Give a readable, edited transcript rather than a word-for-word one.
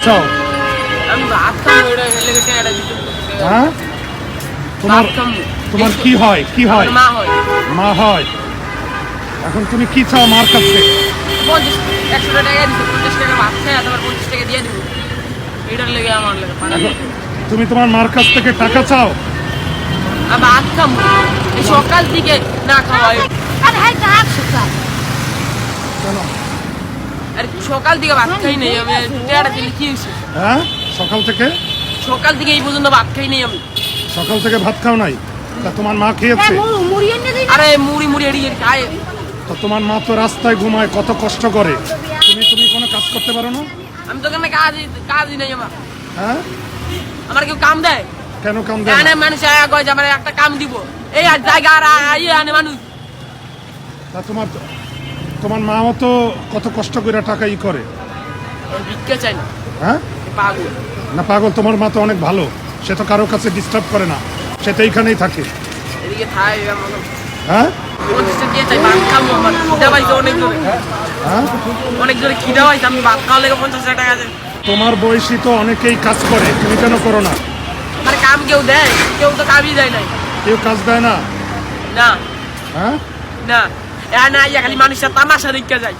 চাও? আমি ভাত খাবো, এটা লেগে টাকাটা দিতে হবে। হ্যাঁ, তোমার ভাত খাবো। তোমার কি হয়? কি হয়? আমার মা হয়। মা হয়। এখন তুমি কি চাও মার কাছে? 50 100 টাকা দিছে, 50 টাকা ভাত খাই, তারপর 50 টাকা দিয়ে দিব। এটার লেগে আমার লেগে পানি এখন দিতে হবে। তুমি তোমার মার কাছ থেকে টাকা চাও? আমি ভাত খাবো, এই সকাল থেকে না খাওয়া হয়। কেন? আর সকাল থেকে ভাত খাই নাই আমি, টাকাটা দিলে কি হয়েছে? হ্যাঁ, সকাল থেকে এই পর্যন্ত ভাত খাই নাই আমি। সকাল থেকে ভাত খাও নাই? তা তোমার মা খেয়েছে? আরে মুড়ি মুড়ি এড়িয়ে খায়। তো তোমার মা তো রাস্তায় ঘুমায়, কত কষ্ট করে। তুমি তুমি কোনো কাজ করতে পারো না? আমি তো এখানে কাজই নাই আমার। হ্যাঁ, আমার কেউ কাম দেয়? কেন কাম দেয় এখানে না? মানুষ আয়া কয় যে আমার একটা কাম দিব, এই আর জায়গা আর আইয়ে আনে মানুষ। তা তোমার তোমার মাও তো কত কষ্ট করে টাকা ই করে। ভিক্ষা চাই না, হ্যাঁ, পাগল। না পাগল, তোমার মা তো অনেক ভালো, সে তো কারোর কাছে ডিস্টার্ব করে না, সে তো এইখানেই থাকে। এদিকে থাই আমার হ্যাঁ, 50 টাকা দিয়ে চাই ভাত খাবো, আমার খিদা পাইছে অনেক জোরে। হ্যাঁ, অনেক জোরে খিদা পাইছে, আমি ভাত খাওয়া লেগে 50 টাকা আছে। তোমার বয়সী তো অনেকেই কাজ করে, তুমি কেন করো না? আমার কাম কেউ দেয়? কেউ তো কামই দেয় নাই। কেউ কাজ দেয় না? না হ্যাঁ, না, না, খালি মানুষের তামাশা দেখতে যায়।